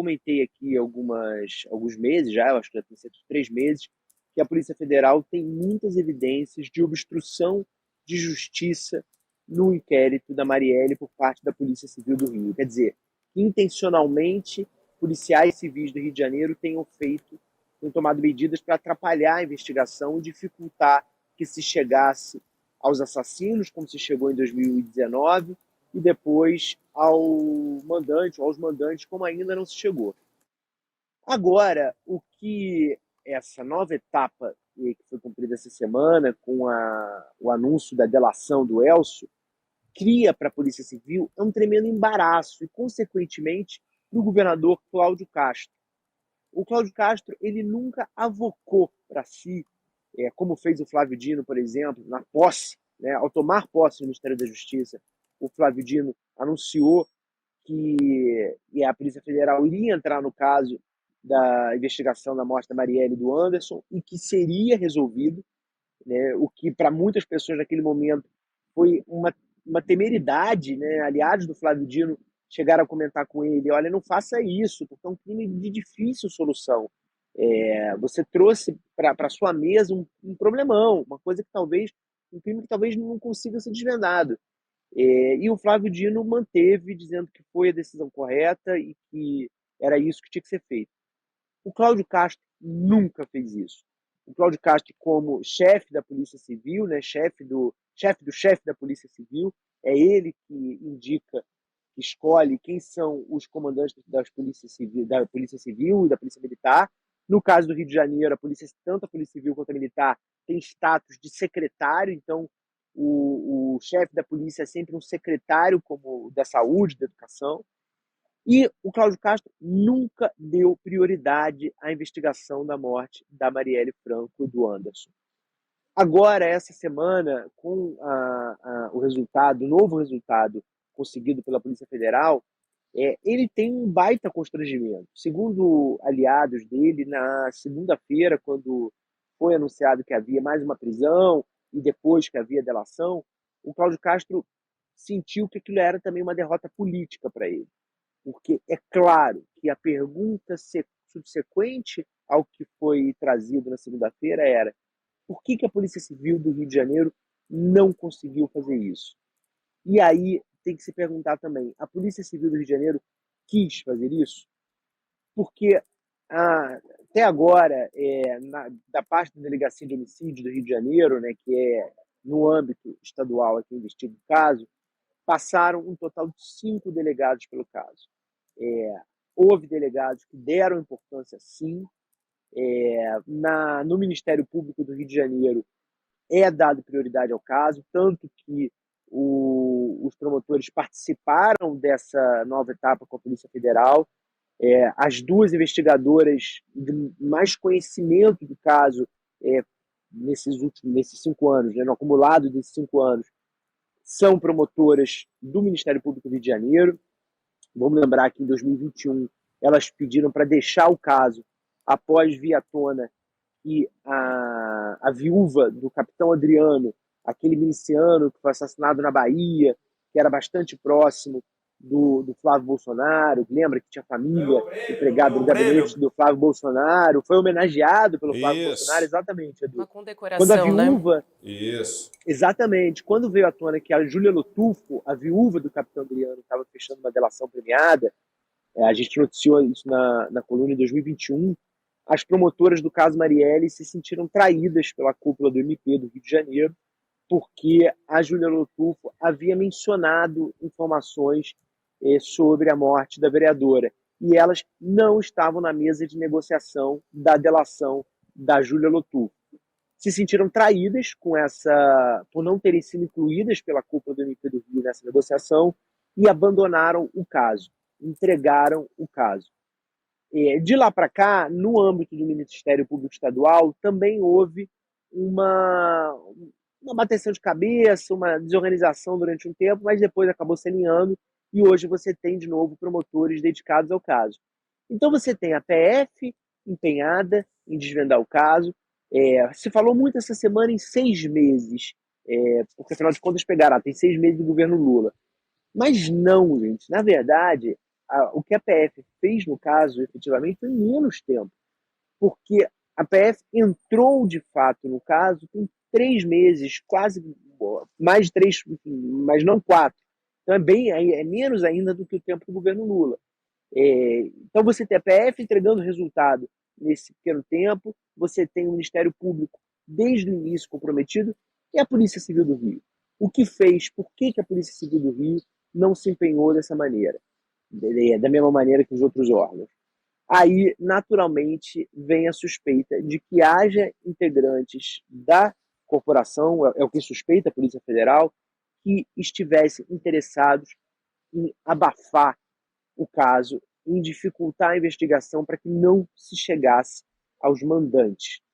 comentei aqui alguns meses já, eu acho que já tem cerca de 3 meses, que a Polícia Federal tem muitas evidências de obstrução de justiça no inquérito da Marielle por parte da Polícia Civil do Rio. Quer dizer, intencionalmente, policiais civis do Rio de Janeiro tenham tomado medidas para atrapalhar a investigação e dificultar que se chegasse aos assassinos, como se chegou em 2019, e depois aos mandantes, como ainda não se chegou. Agora, o que essa nova etapa que foi cumprida essa semana, com o anúncio da delação do Elcio, cria para a Polícia Civil é um tremendo embaraço e, consequentemente, para o governador Cláudio Castro. O Cláudio Castro ele nunca avocou para si, como fez o Flávio Dino, por exemplo, na posse, né, ao tomar posse do Ministério da Justiça, o Flávio Dino anunciou que a Polícia Federal iria entrar no caso da investigação da morte da Marielle e do Anderson e que seria resolvido, né, o que para muitas pessoas naquele momento foi uma temeridade, né? Aliados do Flávio Dino chegaram a comentar com ele: olha, não faça isso, porque é um crime de difícil solução. Você trouxe para sua mesa um problemão, um crime que talvez não consiga ser desvendado. E o Flávio Dino manteve, dizendo que foi a decisão correta e que era isso que tinha que ser feito. O Cláudio Castro nunca fez isso. O Cláudio Castro, como chefe da Polícia Civil, né, chefe do chefe da Polícia Civil, é ele que indica, que escolhe quem são os comandantes da Polícia Civil e da Polícia Militar. No caso do Rio de Janeiro, tanto a Polícia Civil quanto a Militar tem status de secretário, então o chefe da polícia é sempre um secretário como da saúde, da educação. E o Cláudio Castro nunca deu prioridade à investigação da morte da Marielle Franco e do Anderson. Agora, essa semana, com o novo resultado conseguido pela Polícia Federal, ele tem um baita constrangimento. Segundo aliados dele, na segunda-feira, quando foi anunciado que havia mais uma prisão e depois que havia delação, o Cláudio Castro sentiu que aquilo era também uma derrota política para ele. Porque é claro que a pergunta subsequente ao que foi trazido na segunda-feira era: por que a Polícia Civil do Rio de Janeiro não conseguiu fazer isso? E aí tem que se perguntar também: a Polícia Civil do Rio de Janeiro quis fazer isso? Porque até agora, da parte da Delegacia de Homicídio do Rio de Janeiro, né, que é no âmbito estadual aqui investiga o caso, passaram um total de 5 delegados pelo caso. Houve delegados que deram importância, sim. No Ministério Público do Rio de Janeiro é dado prioridade ao caso, tanto que os promotores participaram dessa nova etapa com a Polícia Federal. As duas investigadoras de mais conhecimento do caso nesses 5 anos, né, no acumulado desses 5 anos, são promotoras do Ministério Público do Rio de Janeiro. Vamos lembrar que em 2021 elas pediram para deixar o caso após vir à tona que a viúva do capitão Adriano, aquele miliciano que foi assassinado na Bahia, que era bastante próximo do Flávio Bolsonaro, lembra que tinha família empregada no gabinete do Flávio Bolsonaro, foi homenageado pelo Flávio Bolsonaro, exatamente, Edu. Uma condecoração, quando a viúva, né? Isso. Exatamente. Quando veio à tona que a Júlia Lotufo, a viúva do capitão Adriano, estava fechando uma delação premiada, a gente noticiou isso na coluna em 2021, as promotoras do caso Marielle se sentiram traídas pela cúpula do MP do Rio de Janeiro, porque a Júlia Lotufo havia mencionado informações sobre a morte da vereadora. E elas não estavam na mesa de negociação da delação da Júlia Lotufo. Se sentiram traídas por não terem sido incluídas pela cúpula do MP do Rio nessa negociação e abandonaram o caso, entregaram o caso. De lá para cá, no âmbito do Ministério Público Estadual, também houve uma bateção de cabeça, uma desorganização durante um tempo, mas depois acabou se alinhando e hoje você tem de novo promotores dedicados ao caso. Então você tem a PF empenhada em desvendar o caso. Se falou muito essa semana em 6 meses, porque afinal de contas pegaram, tem 6 meses do governo Lula. Mas não, gente. Na verdade, o que a PF fez no caso, efetivamente, foi menos tempo, porque a PF entrou de fato no caso tem 3 meses, quase mais de 3, mas não 4. Então é menos ainda do que o tempo do governo Lula. Então você tem a PF entregando resultado nesse pequeno tempo, você tem o Ministério Público desde o início comprometido e a Polícia Civil do Rio. O que fez, por que a Polícia Civil do Rio não se empenhou dessa maneira? Da mesma maneira que os outros órgãos. Aí, naturalmente, vem a suspeita de que haja integrantes da corporação, é o que suspeita a Polícia Federal, que estivessem interessados em abafar o caso, em dificultar a investigação para que não se chegasse aos mandantes.